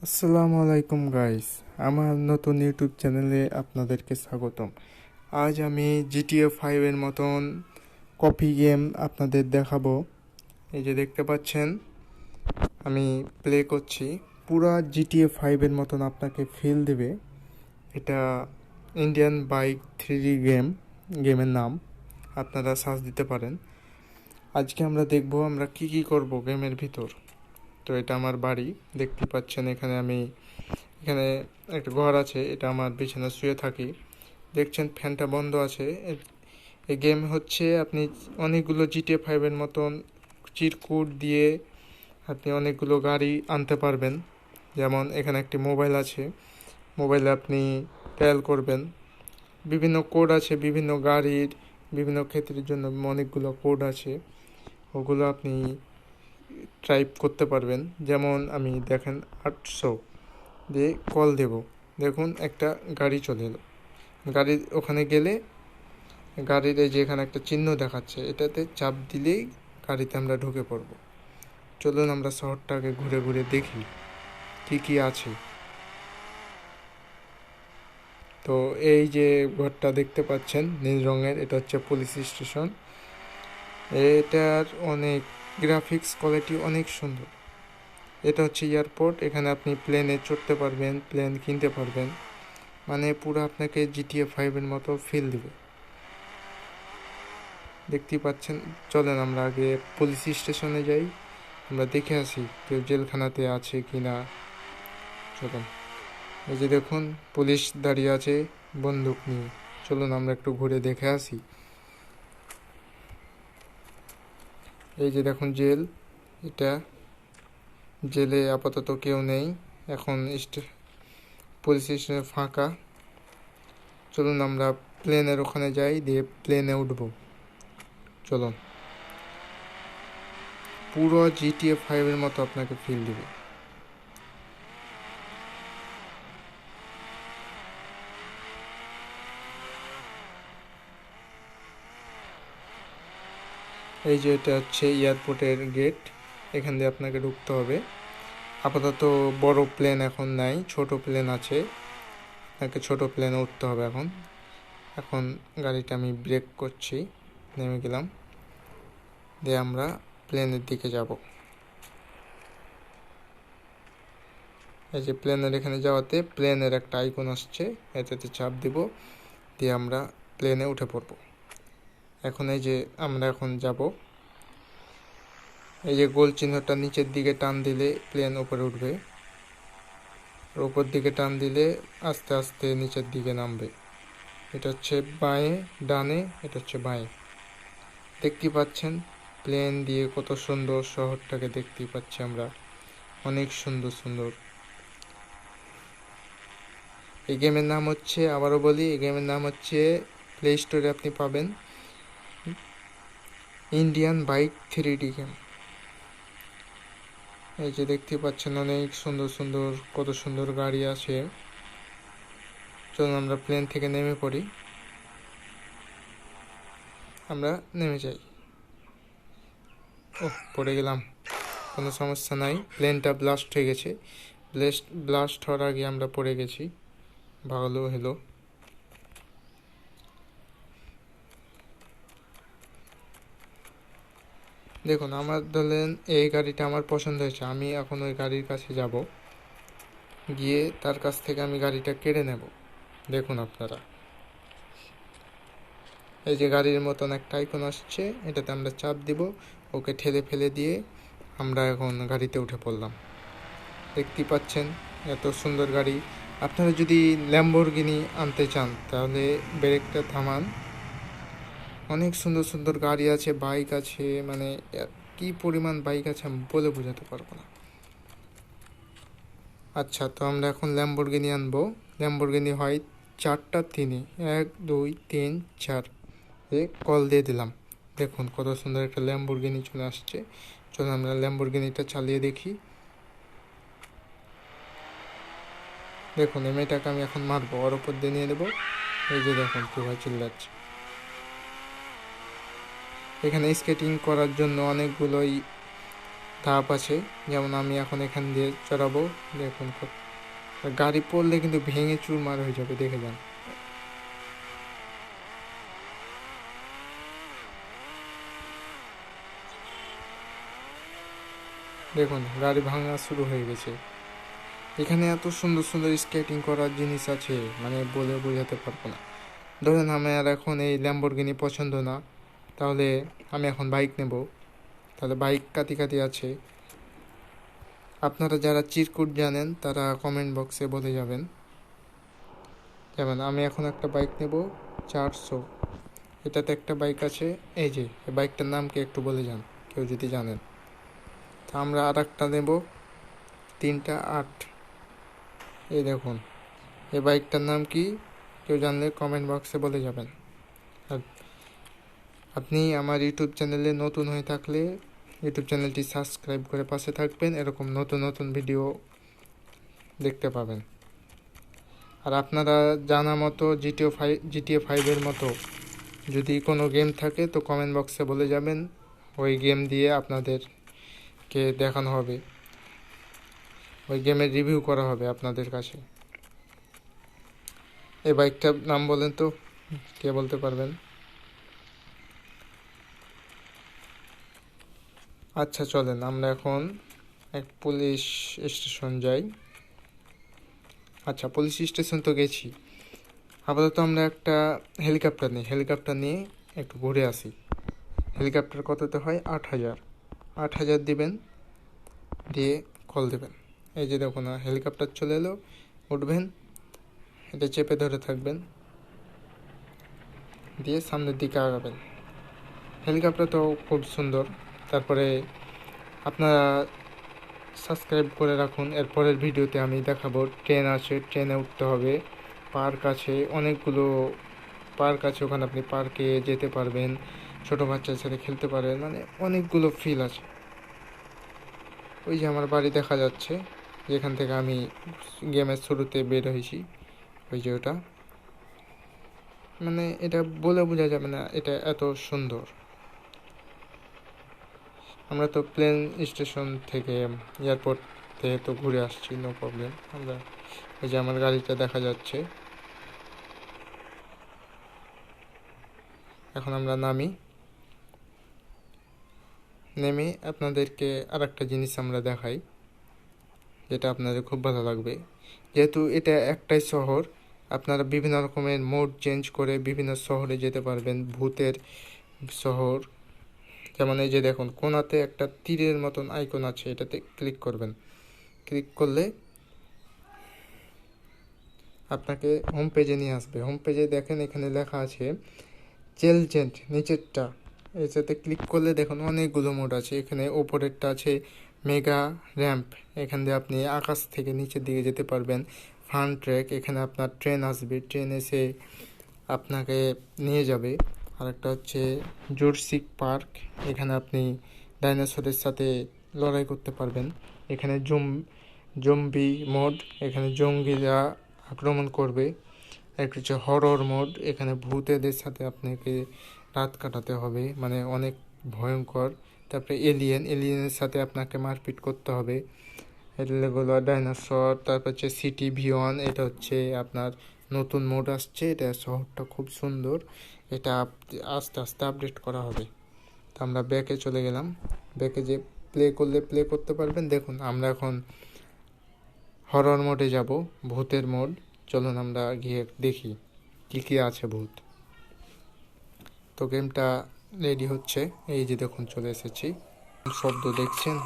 আসসালামু আলাইকুম গাইস, আমার নতুন ইউটিউব চ্যানেলে আপনাদেরকে স্বাগতম। আজ আমি GTA 5 এর মতন কপি গেম আপনাদের দেখাবো। এই যে দেখতে পাচ্ছেন, আমি প্লে করছি। পুরা GTA 5 এর মতন আপনাকে ফিল দেবে। এটা ইন্ডিয়ান বাইক 3D গেমের নাম, আপনারা সার্চ দিতে পারেন। আজকে আমরা দেখব আমরা কি কি করব গেমের ভিতর। তো এটা আমার বাড়ি, দেখতে পাচ্ছেন। এখানে একটা ঘর আছে, এটা আমার বিছানা শুয়ে থাকি। দেখছেন ফ্যানটা বন্ধ আছে। এই গেম হচ্ছে আপনি অনেকগুলো GTA 5-এর মতন চিরকুট দিয়ে আপনি অনেকগুলো গাড়ি আনতে পারবেন। যেমন এখানে একটি মোবাইল আছে, মোবাইলে আপনি ডায়াল করবেন, বিভিন্ন কোড আছে, বিভিন্ন গাড়ির বিভিন্ন ক্ষেত্রের জন্য অনেকগুলো কোড আছে, ওগুলো আপনি টাইপ করতে পারবেন। যেমন আমি দেখেন 800 দিয়ে কল দেব, দেখুন একটা গাড়ি চলে এলো। গাড়ির ওখানে গেলে গাড়ির এই যে এখানে একটা চিহ্ন দেখাচ্ছে, এটাতে চাপ দিলেই গাড়িতে আমরা ঢুকে পড়ব। চলুন আমরা শহরটাকে ঘুরে ঘুরে দেখি কি কি আছে। তো এই যে ঘরটা দেখতে পাচ্ছেন নীল রঙের, এটা হচ্ছে পুলিশ স্টেশন। এটার অনেক গ্রাফিক্স কোয়ালিটি অনেক সুন্দর। এটা হচ্ছে এয়ারপোর্ট, এখানে আপনি প্লেনে চড়তে পারবেন, প্লেন কিনতে পারবেন, মানে পুরো আপনাকে GTA 5-এর মতো ফিল দেবে। দেখতেই পাচ্ছেন। চলেন আমরা আগে পুলিশ স্টেশনে যাই, আমরা দেখে আসি কেউ জেলখানাতে আছে কি না। চলুন, এই যে দেখুন পুলিশ দাঁড়িয়ে আছে বন্দুক নিয়ে। চলুন আমরা একটু ঘুরে দেখে আসি। এই যে দেখুন জেল, এটা জেলে আপাতত কেউ নেই এখন, পুলিশ স্টেশনে ফাঁকা। চলুন আমরা প্লেনের ওখানে যাই, দিয়ে প্লেনে উঠবো। চলুন, পুরো GTA 5-এর মতো আপনাকে ফিল দেবে। এই যে এটা হচ্ছে এয়ারপোর্টের গেট, এখান দিয়ে আপনাকে ঢুকতে হবে। আপাতত বড় প্লেন এখন নাই, ছোট প্লেন আছে, আপনাকে ছোট প্লেনে উঠতে হবে এখন। এখন গাড়িটা আমি ব্রেক করছি, নেমে গেলাম, দিয়ে আমরা প্লেনের দিকে যাব। এই যে প্লেনের এখানে যাওয়াতে প্লেনের একটা আইকন আসছে, এটাতে চাপ দিব, দিয়ে আমরা প্লেনে উঠে পড়ব। এখন এই যে আমরা এখন যাব, এই যে গোল চিহ্নটা নিচের দিকে টান দিলে প্লেন উপরে উঠবে, আর উপর দিকে টান দিলে আস্তে আস্তে নিচের দিকে নামবে। এটা হচ্ছে বাঁয়ে, ডানে, এটা হচ্ছে বাঁয়ে। দেখতেই পাচ্ছেন প্লেন দিয়ে কত সুন্দর শহরটাকে দেখতেই পাচ্ছি আমরা, অনেক সুন্দর সুন্দর। এই গেমের নাম হচ্ছে, আবারও বলি, এই গেমের নাম হচ্ছে, প্লে স্টোরে আপনি পাবেন ইন্ডিয়ান বাইক 3D গেম। এই যে দেখতে পাচ্ছেন অনেক সুন্দর সুন্দর, কত সুন্দর গাড়ি আছে। চলুন আমরা প্লেন থেকে নেমে পড়ি, আমরা নেমে যাই। ও, পড়ে গেলাম, কোনো সমস্যা নাই, প্লেনটা ব্লাস্ট হয়ে গেছে। ব্লাস্ট হওয়ার আগে আমরা পড়ে গেছি, ভালো হলো। দেখুন আমার ধরলেন এই গাড়িটা আমার পছন্দ হয়েছে, আমি এখন ওই গাড়ির কাছে যাব, গিয়ে তার কাছ থেকে আমি গাড়িটা কেড়ে নেব। দেখুন আপনারা, এই যে গাড়ির মতন একটা আইকন আসছে, এটাতে আমরা চাপ দিব, ওকে ঠেলে ফেলে দিয়ে আমরা এখন গাড়িতে উঠে পড়লাম। দেখতেই পাচ্ছেন এত সুন্দর গাড়ি। আপনারা যদি ল্যাম্বরগিনি আনতে চান তাহলে ব্রেকটা থামান, অনেক সুন্দর সুন্দর গাড়ি আছে, বাইক আছে, মানে কি পরিমাণ বাইক আছে আমি বলে বোঝাতে পারবো না। আচ্ছা, তো আমরা এখন ল্যাম্বরগিনি আনবো। ল্যাম্বরগিনি হয় 4টা 3-এ, 1 2 3 4 এ কল দিয়ে দিলাম। দেখুন কত সুন্দর একটা ল্যাম্বরগিনি চলে আসছে। চলুন আমরা ল্যাম্বরগিনিটা চালিয়ে দেখি। দেখুন এই মেয়েটাকে আমি এখন মারবো, ওর উপর দিয়ে নিয়ে দেবো। এই যে দেখুন কীভাবে চিল্লাচ্ছে। এখানে স্কেটিং করার জন্য অনেকগুলোই ধাপ আছে, যেমন আমি এখন এখান দিয়ে চড়াবো, দেখুন গাড়ি পড়লে কিন্তু ভেঙে চুরমার হয়ে যাবে, দেখে যান। দেখুন গাড়ি ভাঙা শুরু হয়ে গেছে। এখানে এত সুন্দর সুন্দর স্কেটিং করার জিনিস আছে, মানে বলে বোঝাতে পারবো না। ধরেন আমার এখন এই ল্যাম্বরগিনি পছন্দ না, তাহলে আমি এখন বাইক নেব, তাহলে বাইক কাতি কাতি আছে। আপনারা যারা চিরকুট জানেন তারা কমেন্ট বক্সে বলে যাবেন। যেমন আমি এখন একটা বাইক নেব 400, এটাতে একটা বাইক আছে, এই যে এই বাইকটার নাম কি একটু বলে যান কেউ যদি জানেন। তা আমরা আর একটা নেব 308, এই দেখুন এই বাইকটার নাম কি কেউ জানলে কমেন্ট বক্সে বলে যাবেন। আর আপনি আমার ইউটিউব চ্যানেলে নতুন হয়ে থাকলে ইউটিউব চ্যানেলটি সাবস্ক্রাইব করে পাশে থাকবেন, এরকম নতুন নতুন ভিডিও দেখতে পাবেন। আর আপনারা জানা মতো জিটিএ 5 মতো যদি কোনো গেম থাকে তো কমেন্ট বক্সে বলে যাবেন, ওই গেম দিয়ে আপনাদেরকে দেখানো হবে, ওই গেমের রিভিউ করা হবে আপনাদের কাছে। এই বাইকটার নাম বলেন তো, কে বলতে পারবেন? আচ্ছা চলেন আমরা এখন এক পুলিশ স্টেশন যাই। আচ্ছা পুলিশ স্টেশন তো গেছি, আপাতত আমরা একটা হেলিকপ্টার নিই, হেলিকপ্টার নিয়ে একটু ঘুরে আসি। হেলিকপ্টার কততে হয়? 8,000, 8,000 দিবেন, দিয়ে কল দেবেন। এই যে দেখুন হেলিকপ্টার চলে এলো, উঠবেন, এটা চেপে ধরে থাকবেন, দিয়ে সামনের দিকে আগাবেন। হেলিকপ্টার তো খুব সুন্দর। তারপরে আপনারা সাবস্ক্রাইব করে রাখুন, এরপরের ভিডিওতে আমি দেখাবো ট্রেন আছে, ট্রেনে উঠতে হবে, পার্ক আছে, অনেকগুলো পার্ক আছে, ওখানে আপনি পার্কে যেতে পারবেন, ছোটো বাচ্চার সাথে খেলতে পারবেন, মানে অনেকগুলো ফিল আছে। ওই যে আমার বাড়ি দেখা যাচ্ছে, যেখান থেকে আমি গেমের শুরুতে বের হয়েছি, ওই যে ওটা, মানে এটা বলে বোঝা যাবে না, এটা এত সুন্দর। আমরা তো প্লেন স্টেশন থেকে এয়ারপোর্ট থেকে তো ঘুরে আসছি, নো প্রবলেম। আমরা এই যে আমার গাড়িটা দেখা যাচ্ছে, এখন আমরা নেমে আপনাদেরকে আর একটা জিনিস আমরা দেখাই, যেটা আপনাদের খুব ভালো লাগবে। যেহেতু এটা একটাই শহর, আপনারা বিভিন্ন রকমের মোড চেঞ্জ করে বিভিন্ন শহরে যেতে পারবেন, ভূতের শহর। যেমন এই যে দেখুন কোনাতে একটা তীরের মতন আইকন আছে, এটাতে ক্লিক করবেন, ক্লিক করলে আপনাকে হোম পেজে নিয়ে আসবে। হোম পেজে দেখেন এখানে লেখা আছে চেলজেন্ট, নিচেরটা, এটাতে ক্লিক করলে দেখুন অনেকগুলো মোড আছে। এখানে ওপরেরটা আছে মেগা র্যাম্প, এখান দিয়ে আপনি আকাশ থেকে নিচের দিকে যেতে পারবেন। ফান ট্র্যাক, এখানে আপনার ট্রেন আসবে, ট্রেন এসে আপনাকে নিয়ে যাবে। আরেকটা হচ্ছে জুরাসিক পার্ক, এখানে আপনি ডাইনোসরের সাথে লড়াই করতে পারবেন। এখানে জম্বি মোড, এখানে জঙ্গিরা আক্রমণ করবে। একটা হচ্ছে হরর মোড, এখানে ভূতেদের সাথে আপনাকে রাত কাটাতে হবে, মানে অনেক ভয়ঙ্কর। তারপরে এলিয়েনের সাথে আপনাকে মারপিট করতে হবে। এগুলো ডাইনোসর। তারপর হচ্ছে সিটি ভিওয়ান, এটা হচ্ছে আপনার নতুন মোড আসছে, এটা শহরটা খুব সুন্দর, এটা আস্তে আস্তে আপডেট করা হবে। তো আমরা ব্যাকে চলে গেলাম, ব্যাকে যে প্লে করলে প্লে করতে পারবেন। দেখুন আমরা এখন হরর মোডে যাব, ভূতের মোড। চলুন আমরা গিয়ে দেখি কী কী আছে ভূত। তো গেমটা রেডি হচ্ছে, এই যে দেখুন চলে এসেছি। শব্দ দেখছেন,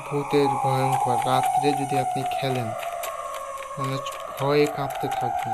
ভূতের ভয়ঙ্কর। রাত্রে যদি আপনি খেলেন মানে ভয়ে কাঁপতে থাকবেন।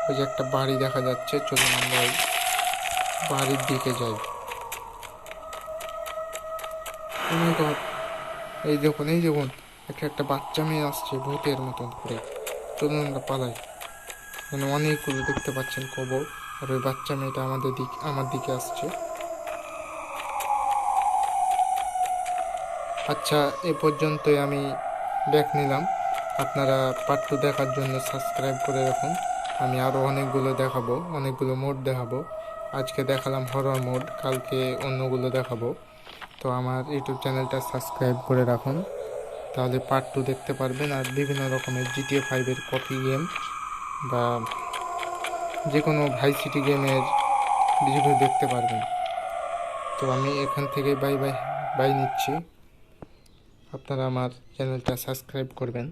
ওই যে একটা বাড়ি দেখা যাচ্ছে, চলুন আমরা ওই বাড়ির দিকে যাই। এই দেখুন একটা বাচ্চা মেয়ে আসছে ভূতের মতন করে, চলুন আমরা পালাই। মানে অনেকগুলো দেখতে পাচ্ছেন কবর, আর ওই বাচ্চা মেয়েটা আমার দিকে আসছে। আচ্ছা এ পর্যন্তই আমি ব্যাক নিলাম। আপনারা পার্ট 2 দেখার জন্য সাবস্ক্রাইব করে রাখুন, আমি আরও অনেকগুলো মোড দেখাবো। আজকে দেখালাম হরর মোড, কালকে অন্যগুলো দেখাবো। তো আমার ইউটিউব চ্যানেলটা সাবস্ক্রাইব করে রাখুন, তাহলে পার্ট 2 দেখতে পারবেন। আর বিভিন্ন রকমের জিটিএ 5-এর কপি গেম বা যে কোনো ভাই সিটি গেমের রিভিউ দেখতে পারবেন। তো আমি এখান থেকে বাই বাই বাই নিচ্ছি। আপনারা আমার চ্যানেলটা সাবস্ক্রাইব করবেন।